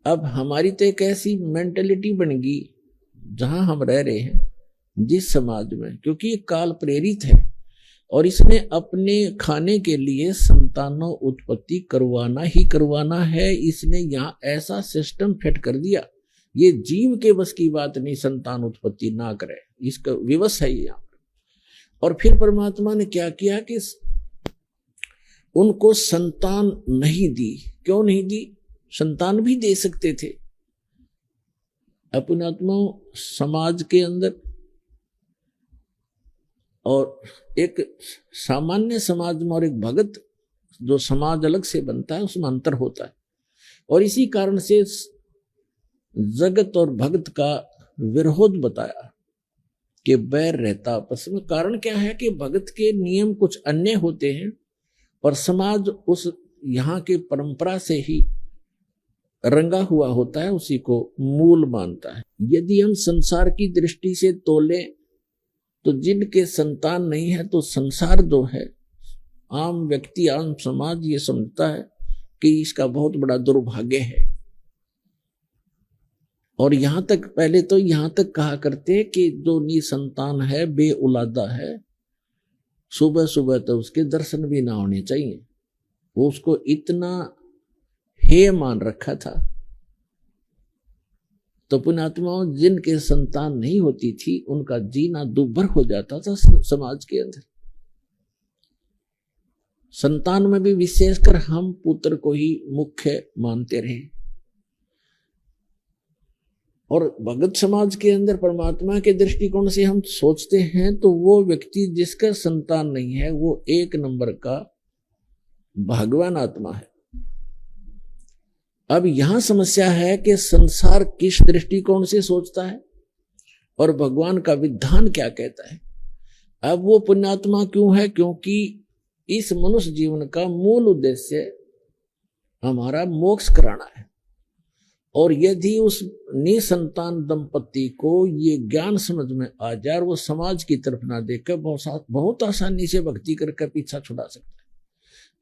अब हमारी तो एक ऐसी मेंटेलिटी बन गई जहां हम रह रहे हैं जिस समाज में, क्योंकि ये काल प्रेरित है और इसने अपने खाने के लिए संतानों उत्पत्ति करवाना ही करवाना है। इसने यहाँ ऐसा सिस्टम फिट कर दिया, ये जीव के बस की बात नहीं संतान उत्पत्ति ना करे, इसका विवश है यहाँ। और फिर परमात्मा ने क्या किया कि उनको संतान नहीं दी। क्यों नहीं दी? संतान भी दे सकते थे। अपनात्मा समाज के अंदर और एक सामान्य समाज में और एक भगत जो समाज अलग से बनता है उसमें अंतर होता है। और इसी कारण से जगत और भगत का विरोध बताया कि बैर रहता आपस में। कारण क्या है कि भगत के नियम कुछ अन्य होते हैं और समाज उस यहाँ की परंपरा से ही रंगा हुआ होता है, उसी को मूल मानता है। यदि हम संसार की दृष्टि से तोले तो जिनके संतान नहीं है तो संसार जो है, आम व्यक्ति आम समाज ये समझता है कि इसका बहुत बड़ा दुर्भाग्य है। और यहां तक पहले तो यहां तक कहा करते कि जो निसंतान है, बे औलादा है, सुबह सुबह तो उसके दर्शन भी ना होने चाहिए। वो उसको इतना हेय मान रखा था। तो पुण्यात्माओं जिनके संतान नहीं होती थी उनका जीना दुर्भर हो जाता था समाज के अंदर। संतान में भी विशेषकर हम पुत्र को ही मुख्य मानते रहे। और भगत समाज के अंदर परमात्मा के दृष्टिकोण से हम सोचते हैं तो वो व्यक्ति जिसका संतान नहीं है वो एक नंबर का भगवान आत्मा है। अब यहां समस्या है कि संसार किस दृष्टिकोण से सोचता है और भगवान का विधान क्या कहता है। अब वो पुण्यात्मा क्यों है? क्योंकि इस मनुष्य जीवन का मूल उद्देश्य हमारा मोक्ष कराना है। और यदि उस निसंतान दंपति को ये ज्ञान समझ में आ जाए और वो समाज की तरफ ना देखकर बहुत आसानी से भक्ति करके पीछा छुड़ा सकता है।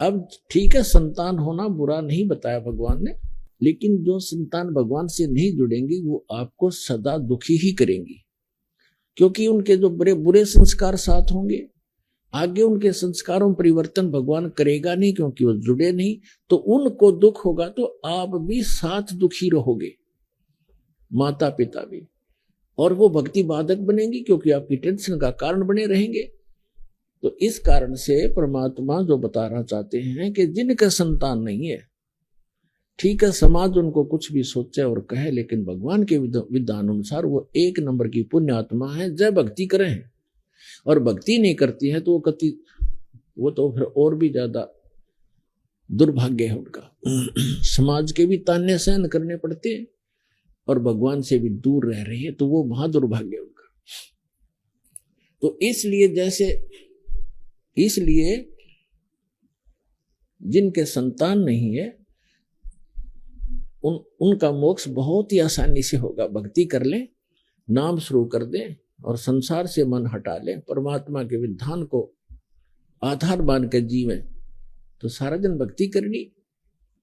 अब ठीक है, संतान होना बुरा नहीं बताया भगवान ने, लेकिन जो संतान भगवान से नहीं जुड़ेंगी वो आपको सदा दुखी ही करेंगी, क्योंकि उनके जो बुरे बुरे संस्कार साथ होंगे। आगे उनके संस्कारों में परिवर्तन भगवान करेगा नहीं, क्योंकि वो जुड़े नहीं। तो उनको दुख होगा तो आप भी साथ दुखी रहोगे, माता पिता भी, और वो भक्ति बाधक बनेंगी क्योंकि आपकी टेंशन का कारण बने रहेंगे। तो इस कारण से परमात्मा जो बताना चाहते हैं कि जिनका संतान नहीं है, ठीक है समाज उनको कुछ भी सोचे और कहे, लेकिन भगवान के विधान अनुसार वो एक नंबर की पुण्य आत्मा है। जय भक्ति करें, और भक्ति नहीं करती है तो वो तो फिर और भी ज्यादा दुर्भाग्य है उनका। समाज के भी ताने सहन करने पड़ते हैं और भगवान से भी दूर रह रही है, तो वो महा दुर्भाग्य है उनका। तो इसलिए जिनके संतान नहीं है उनका मोक्ष बहुत ही आसानी से होगा। भक्ति कर लें, नाम शुरू कर दें और संसार से मन हटा लें, परमात्मा के विधान को आधार मान कर जीवें, तो सारा दिन भक्ति करनी।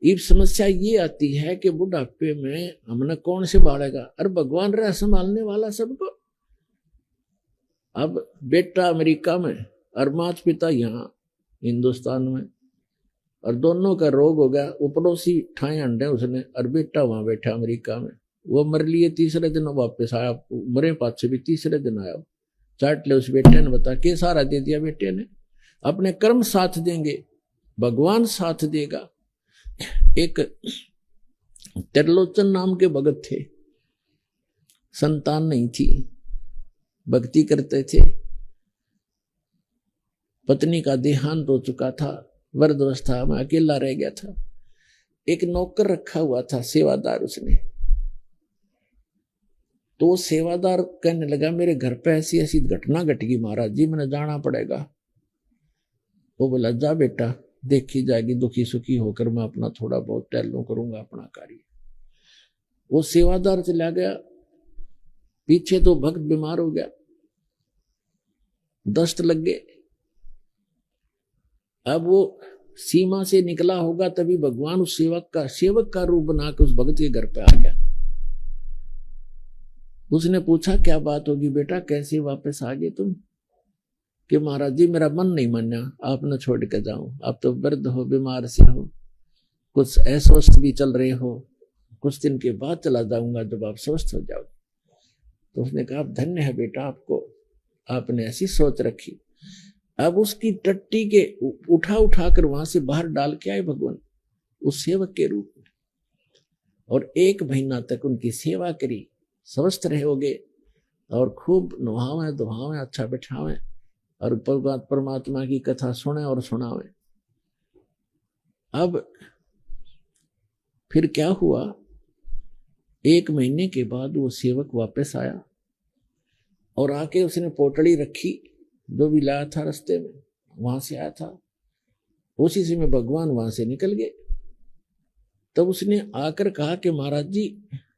ये समस्या ये आती है कि बुढ़ापे में हमने कौन से बाढ़ेगा? अरे भगवान रहा संभालने वाला सबको। अब बेटा अमेरिका में और माता पिता यहाँ हिंदुस्तान में, और दोनों का रोग हो गया। वो पड़ोसी ठाए अंडे उसने, और बेटा वहां बैठा अमेरिका में। वो मर लिए, तीसरे दिन वापस आया, मरे पास से भी तीसरे दिन आया। चाट ले उस बेटे ने, बता के सारा दे दिया बेटे ने। अपने कर्म साथ देंगे, भगवान साथ देगा। एक त्रिलोचन नाम के भगत थे, संतान नहीं थी, भक्ति करते थे। पत्नी का देहांत हो चुका था, वृद्धावस्था में अकेला रह गया था। एक नौकर रखा हुआ था, सेवादार उसने। तो सेवादार कहने लगा मेरे घर पे ऐसी ऐसी घटना घट गई महाराज जी, मैंने जाना पड़ेगा। वो बोला जा बेटा, देखी जाएगी, दुखी सुखी होकर मैं अपना थोड़ा बहुत टहलूं करूंगा अपना कार्य। वो सेवादार चला गया, पीछे तो भक्त बीमार हो गया, दस्त लग गए। अब वो सीमा से निकला होगा तभी भगवान उस सेवक का रूप बनाकर उस भक्त के घर पे आ गया। उसने पूछा क्या बात होगी बेटा, कैसे वापस आ गए तुम? कि महाराज जी मेरा मन नहीं माना, आप न छोड़ के जाऊं, आप तो वृद्ध हो, बीमार से हो, कुछ अस्वस्थ भी चल रहे हो, कुछ दिन के बाद चला जाऊंगा जब आप स्वस्थ हो जाओ। तो उसने कहा धन्य है बेटा आपको, आपने ऐसी सोच रखी। अब उसकी टट्टी के उठा कर वहां से बाहर डाल के आए भगवान उस सेवक के रूप में, और 1 महीना तक उनकी सेवा करी। स्वस्थ रहोगे और खूब नुहावे दुहावे, अच्छा बैठावे और परमात्मा की कथा सुने और सुनावे। अब फिर क्या हुआ, 1 महीने के बाद वो सेवक वापस आया और आके उसने पोटली रखी जो भी लाया था रास्ते में, वहां से आया था, उसी से में भगवान वहां से निकल गए। तब उसने आकर कहा कि महाराज जी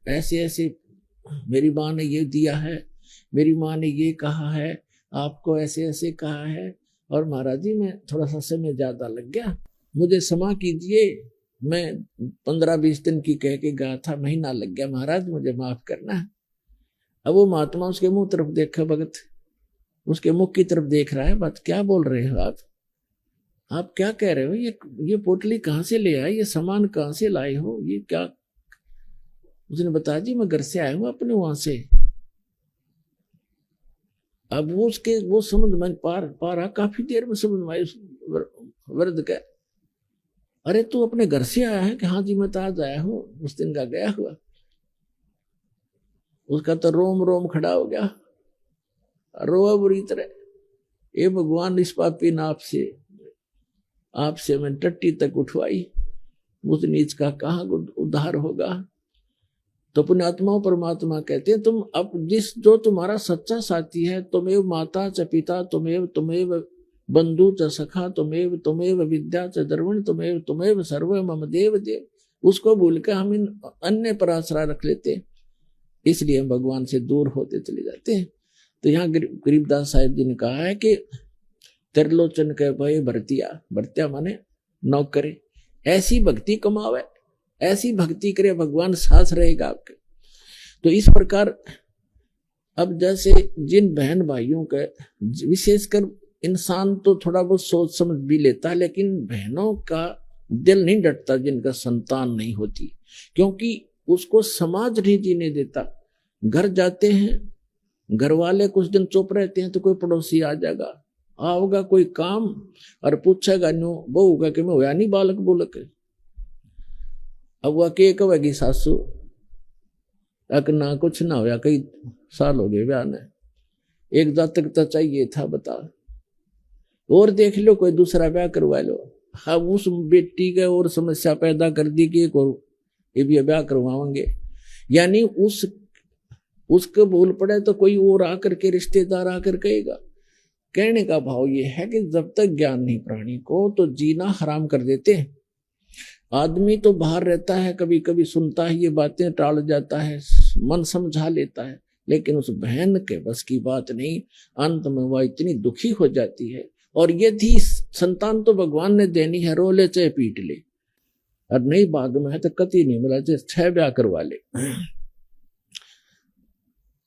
ऐसे ऐसे मेरी माँ ने ये दिया है, मेरी माँ ने ये कहा है, आपको ऐसे ऐसे कहा है, और महाराज जी मैं थोड़ा सा समय ज्यादा लग गया, मुझे क्षमा कीजिए, मैं 15-20 दिन की कह के गया था, महीना लग गया महाराज, मुझे माफ करना है। अब वो महात्मा उसके मुंह तरफ देखा, भगत उसके मुख की तरफ देख रहा है, बात क्या बोल रहे हो आप क्या कह रहे हो, ये पोटली कहाँ से ले आए, ये सामान कहाँ से लाए हो, ये क्या? उसने बताया जी मैं घर से आया हूं अपने वहां से। अब वो समझ में पा रहा, काफी देर में समझ में आई वृद्ध का, अरे तू अपने घर से आया है? कि हाँ जी मैं तो आज आया हूं, उस दिन का गया हुआ। उसका तो रोम रोम खड़ा हो गया, रोआ बुरी तरह, ये भगवान इस पापी नाप से आपसे मैं टट्टी तक उठवाई, उस नीच का कहाँ उद्धार होगा। तो पुण्यात्माओं परमात्मा कहते हैं तुम अब जो तुम्हारा सच्चा साथी है, तुम्हें माता च पिता, तुम्हें बंधु च सखा, तुम्हें विद्या च द्रविण, तुम्हें सर्व मम देव देव, उसको भूल के हम इन अन्य पर आश्रय रख लेते हैं, इसलिए हम भगवान से दूर होते चले जाते हैं। तो यहाँ गरीबदास साहिब जी ने कहा है कि त्रिलोचन के भय भरतिया माने नौकरे, ऐसी भक्ति कमावे, ऐसी भक्ति करे, भगवान साथ रहेगा आपके। तो इस प्रकार अब जैसे जिन बहन भाइयों के, विशेषकर इंसान तो थोड़ा बहुत सोच समझ भी लेता है, लेकिन बहनों का दिल नहीं डटता जिनका संतान नहीं होती, क्योंकि उसको समाज नहीं जीने देता। घर जाते हैं, घर वाले कुछ दिन चुप रहते हैं तो कोई पड़ोसी आ जाएगा, आओगा कोई काम और पूछेगा न्यू बहू का कि मैं होया नहीं बालक बोलक। अब वह के कहेगी सासू अक ना कुछ ना होया, कई साल हो गए ब्याह ने, एक जातक तो चाहिए था बता, और देख लो कोई दूसरा ब्याह करवा लो। अब उस बेटी के और समस्या पैदा कर दी कि एक और ये भी ब्याह करवाएंगे, यानी उसको भूल पड़े तो कोई और आकर के रिश्तेदार आकर कहेगा। कहने का भाव ये है कि जब तक ज्ञान नहीं प्राणी को तो जीना हराम कर देते हैं। आदमी तो बाहर रहता है, कभी कभी सुनता है ये बातें, टाल जाता है, मन समझा लेता है, लेकिन उस बहन के बस की बात नहीं, अंत में वह इतनी दुखी हो जाती है। और यदि संतान तो भगवान ने देनी है, रो ले चाहे पीट ले, और नहीं भाग में है तो कति नहीं मिला, चाहे 6 ब्याह करवा ले।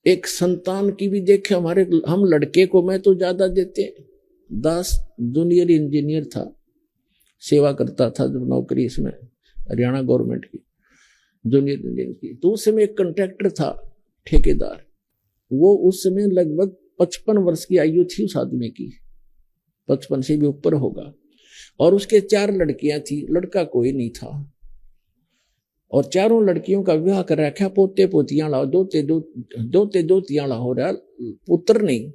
एक संतान की भी देखे हम लड़के को मैं तो ज्यादा देते। दास जूनियर इंजीनियर था, सेवा करता था जब नौकरी इसमें हरियाणा गवर्नमेंट की जूनियर इंजीनियर की, तो उस समय एक कॉन्ट्रैक्टर था ठेकेदार, वो उस समय लगभग 55 वर्ष की आयु थी उस आदमी की, 55 से भी ऊपर होगा, और उसके 4 लड़कियां थी, लड़का कोई नहीं था, और चारों लड़कियों का विवाह कर रखा, पोते पोतियां ला, दोते दोतियां ला हो रहा, पुत्र नहीं।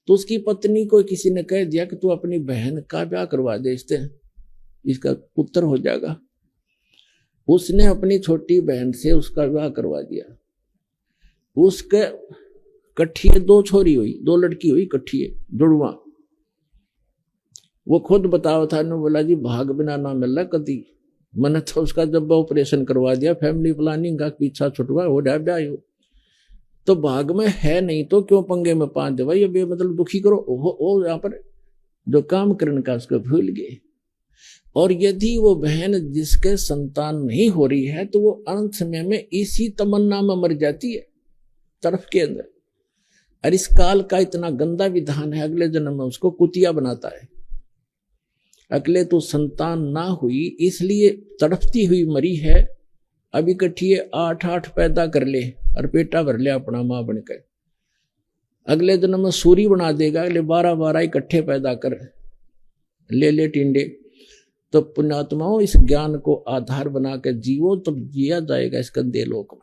तो उसकी पत्नी को किसी ने कह दिया कि तू अपनी बहन का ब्याह करवा दे, इसका पुत्र हो जाएगा। उसने अपनी छोटी बहन से उसका विवाह करवा दिया। उसके कट्ठिए 2 छोरी हुई, 2 लड़की हुई कट्ठिए जुड़वा। वो खुद बतावा था, ने बोला जी भाग बिना ना मिला कदी, मैंने तो उसका जब ऑपरेशन करवा दिया, फैमिली प्लानिंग का पीछा छुटवा हो जाए ब्याह हो, तो भाग में है नहीं तो क्यों पंगे में पांच दवाई, ये मतलब दुखी करो। वो यहाँ पर जो काम करने का उसको भूल गए। और यदि वो बहन जिसके संतान नहीं हो रही है तो वो अनंत समय में इसी तमन्ना में मर जाती है तड़फ के अंदर। और इस काल का इतना गंदा विधान है, अगले जन्म में उसको कुतिया बनाता है। अगले तो संतान ना हुई इसलिए तड़फती हुई मरी है, अब इकट्ठी 8-8 पैदा कर ले और पेटा भर ले अपना मां बनकर। अगले जन्म में सूरी बना देगा, अगले 12-12 इकट्ठे पैदा कर ले टिंडे। तो पुण्यात्माओं इस ज्ञान को आधार बना कर जीवो तब जिया जाएगा इस गंदे लोक में।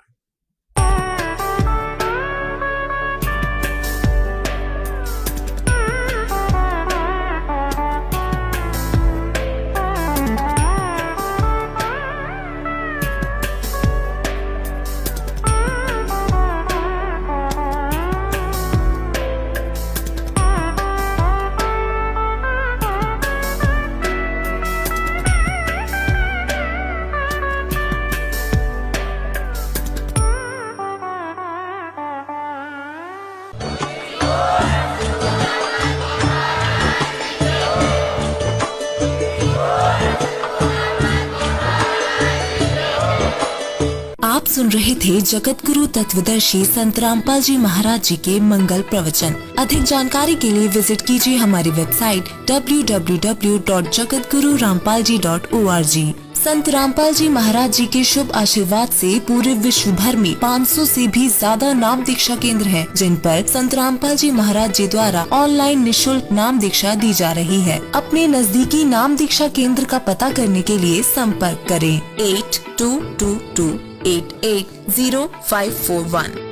आप सुन रहे थे जगत गुरु तत्वदर्शी संत रामपाल जी महाराज जी के मंगल प्रवचन। अधिक जानकारी के लिए विजिट कीजिए हमारी वेबसाइट www.jagatgururampalji.org। संत रामपाल जी महाराज जी के शुभ आशीर्वाद से पूरे विश्व भर में 500 से भी ज्यादा नाम दीक्षा केंद्र हैं, जिन पर संत रामपाल जी महाराज जी द्वारा ऑनलाइन निशुल्क नाम दीक्षा दी जा रही है। अपने नजदीकी नाम दीक्षा केंद्र का पता करने के लिए संपर्क करें 8222880541।